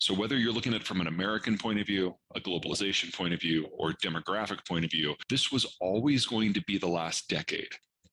So whether you're looking at it from an American point of view, a globalization point of view, or demographic point of view, this was always going to be the last decade.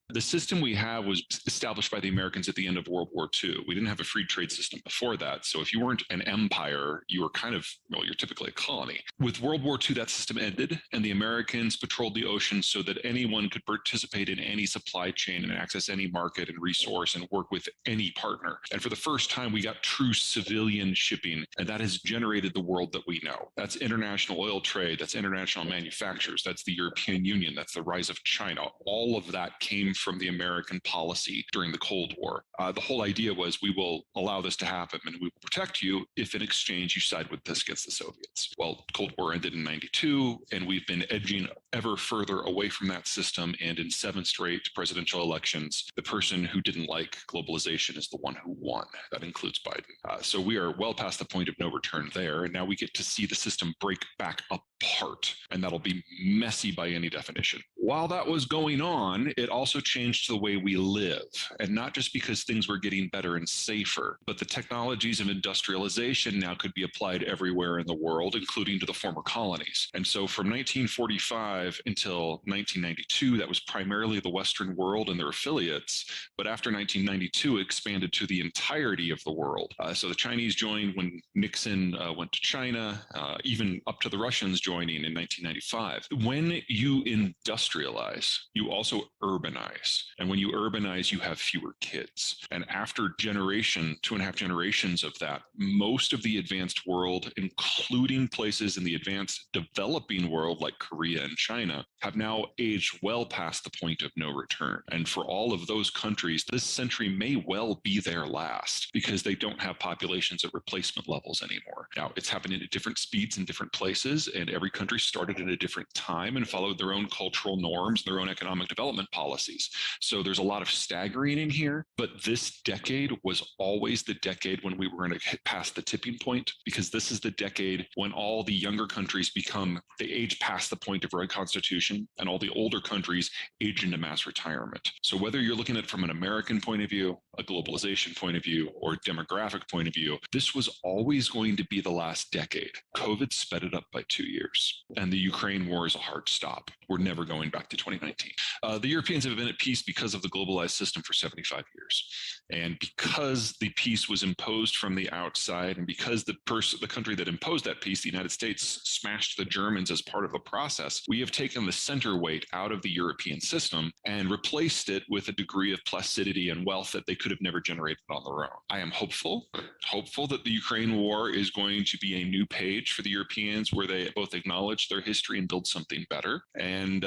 The system we have was established by the Americans at the end of World War II. We didn't have a free trade system before that. So if you weren't an empire, you were kind of, well, you're typically a colony. With World War II, that system ended, and the Americans patrolled the ocean so that anyone could participate in any supply chain and access any market and resource and work with any partner. And for the first time, we got true civilian shipping, and that has generated the world that we know. That's international oil trade, that's international manufacturers, that's the European Union, that's the rise of China. All of that came from the American policy during the Cold War. The whole idea was we will allow this to happen and we will protect you if in exchange you side with us against the Soviets. Well, Cold War ended in 92, and we've been edging ever further away from that system. And in 7 straight presidential elections, the person who didn't like globalization is the one who won. That includes Biden. So we are well past the point of no return there. And now we get to see the system break back apart, and that'll be messy by any definition. While that was going on, it also changed the way we live, and not just because things were getting better and safer, but the technologies of industrialization now could be applied everywhere in the world, including to the former colonies. And so from 1945 until 1992, that was primarily the Western world and their affiliates. But after 1992, it expanded to the entirety of the world. So the Chinese joined when Nixon went to China, even up to the Russians joining in 1995. When you industrialize, you also urbanize. And when you urbanize, you have fewer kids. And after 2.5 generations of that, most of the advanced world, including places in the advanced developing world like Korea and China, have now aged well past the point of no return. And for all of those countries, this century may well be their last because they don't have populations at replacement levels anymore. Now, it's happening at different speeds in different places, and every country started at a different time and followed their own cultural norms, their own economic development policies. So there's a lot of staggering in here, but this decade was always the decade when we were going to hit past the tipping point, because this is the decade when all the younger countries they age past the point of reconstitution, and all the older countries age into mass retirement. So whether you're looking at it from an American point of view, a globalization point of view, or demographic point of view, this was always going to be the last decade. COVID sped it up by 2 years, and the Ukraine war is a hard stop. We're never going back to 2019. The Europeans have been at peace because of the globalized system for 75 years. And because the peace was imposed from the outside, and because the country that imposed that peace, the United States, smashed the Germans as part of the process, we have taken the center weight out of the European system and replaced it with a degree of placidity and wealth that they could have never generated on their own. I am hopeful that the Ukraine war is going to be a new page for the Europeans where they both acknowledge their history and build something better. And,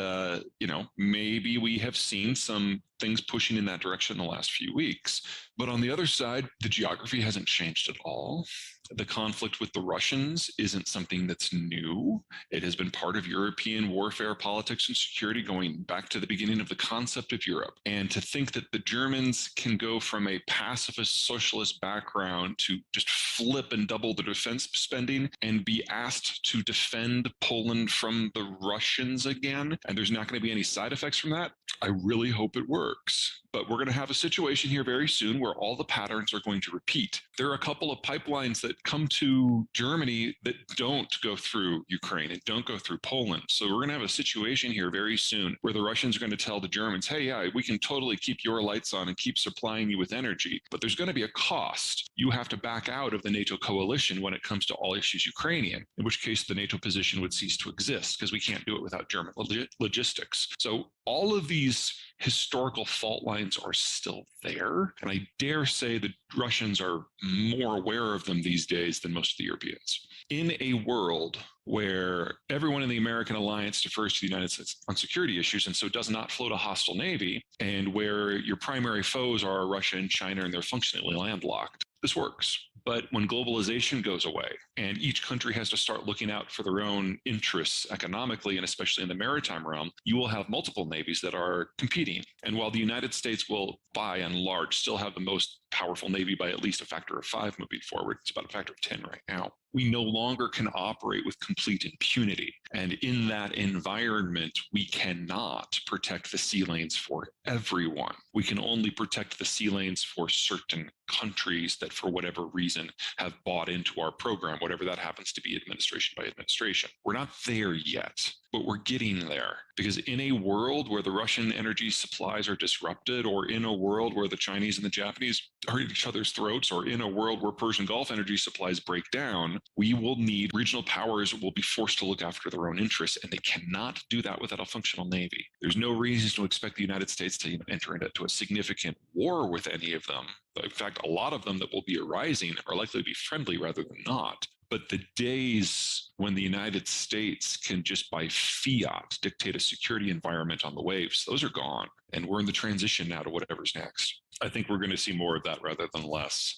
maybe we have seen some things pushing in that direction in the last few weeks. But on the other side, the geography hasn't changed at all. The conflict with the Russians isn't something that's new. It has been part of European warfare, politics, and security going back to the beginning of the concept of Europe. And to think that the Germans can go from a pacifist socialist background to just flip and double the defense spending and be asked to defend Poland from the Russians again, and there's not going to be any side effects from that, I really hope it works. But we're going to have a situation here very soon where all the patterns are going to repeat. There are a couple of pipelines that come to Germany that don't go through Ukraine and don't go through Poland. So we're going to have a situation here very soon where the Russians are going to tell the Germans, hey, yeah, we can totally keep your lights on and keep supplying you with energy, but there's going to be a cost. You have to back out of the NATO coalition when it comes to all issues Ukrainian, in which case the NATO position would cease to exist because we can't do it without German logistics. So all of these historical fault lines are still there. And I dare say the Russians are more aware of them these days than most of the Europeans. In a world where everyone in the American alliance defers to the United States on security issues and so does not float a hostile navy, and where your primary foes are Russia and China and they're functionally landlocked, this works. But when globalization goes away and each country has to start looking out for their own interests economically, and especially in the maritime realm, you will have multiple navies that are competing. And while the United States will, by and large, still have the most powerful Navy by at least a factor of 5 moving forward. It's about a factor of 10 right now. We no longer can operate with complete impunity. And in that environment, we cannot protect the sea lanes for everyone. We can only protect the sea lanes for certain countries that, for whatever reason, have bought into our program, whatever that happens to be, administration by administration. We're not there yet, but we're getting there. Because in a world where the Russian energy supplies are disrupted, or in a world where the Chinese and the Japanese are at each other's throats, or in a world where Persian Gulf energy supplies break down, we will need regional powers will be forced to look after their own interests, and they cannot do that without a functional Navy. There's no reason to expect the United States to enter into a significant war with any of them. In fact, a lot of them that will be arising are likely to be friendly rather than not. But the days when the United States can just by fiat dictate a security environment on the waves, those are gone. And we're in the transition now to whatever's next. I think we're going to see more of that rather than less.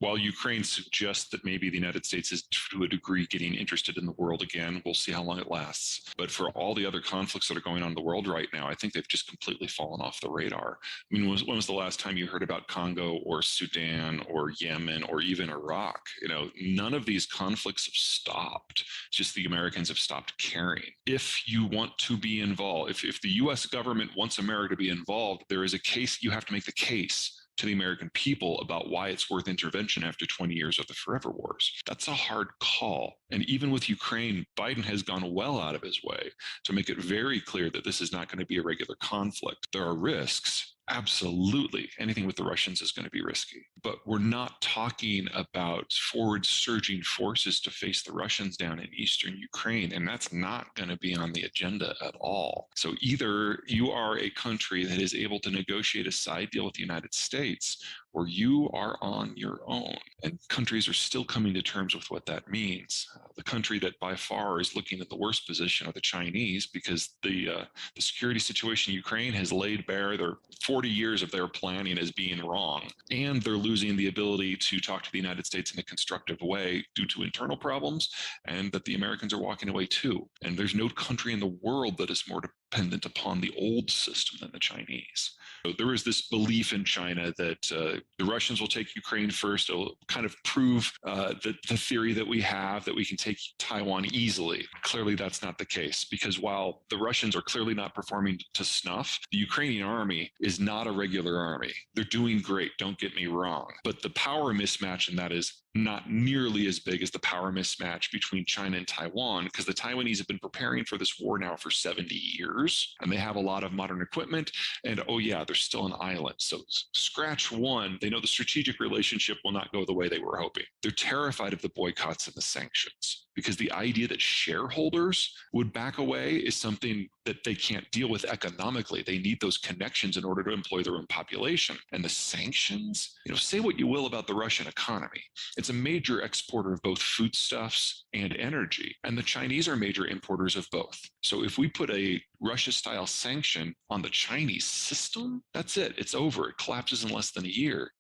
While Ukraine suggests that maybe the United States is to a degree getting interested in the world again, we'll see how long it lasts. But for all the other conflicts that are going on in the world right now, I think they've just completely fallen off the radar. I mean, when was the last time you heard about Congo or Sudan or Yemen or even Iraq? None of these conflicts have stopped. It's just the Americans have stopped caring. If you want to be involved, if the US government wants America to be involved, there is a case, you have to make the case to the American people about why it's worth intervention after 20 years of the forever wars. That's a hard call. And even with Ukraine, Biden has gone well out of his way to make it very clear that this is not going to be a regular conflict. There are risks. Absolutely. Anything with the Russians is going to be risky. But we're not talking about forward surging forces to face the Russians down in eastern Ukraine. And that's not going to be on the agenda at all. So either you are a country that is able to negotiate a side deal with the United States, or you are on your own. And countries are still coming to terms with what that means. The country that by far is looking at the worst position are the Chinese, because the security situation in Ukraine has laid bare their 40 years of their planning as being wrong. And they're losing the ability to talk to the United States in a constructive way due to internal problems, and that the Americans are walking away too. And there's no country in the world that is more dependent upon the old system than the Chinese. So there is this belief in China that the Russians will take Ukraine first. It'll kind of prove the theory that we have that we can take Taiwan easily. Clearly, that's not the case, because while the Russians are clearly not performing to snuff, the Ukrainian army is not a regular army. They're doing great, don't get me wrong. But the power mismatch in that is not nearly as big as the power mismatch between China and Taiwan, because the Taiwanese have been preparing for this war now for 70 years, and they have a lot of modern equipment. And oh yeah, they're still an island. So scratch one, they know the strategic relationship will not go the way they were hoping. They're terrified of the boycotts and the sanctions, because the idea that shareholders would back away is something that they can't deal with economically. They need those connections in order to employ their own population. And the sanctions, say what you will about the Russian economy. It's a major exporter of both foodstuffs and energy. And the Chinese are major importers of both. So if we put a Russia-style sanction on the Chinese system, that's it. It's over. It collapses in less than a year.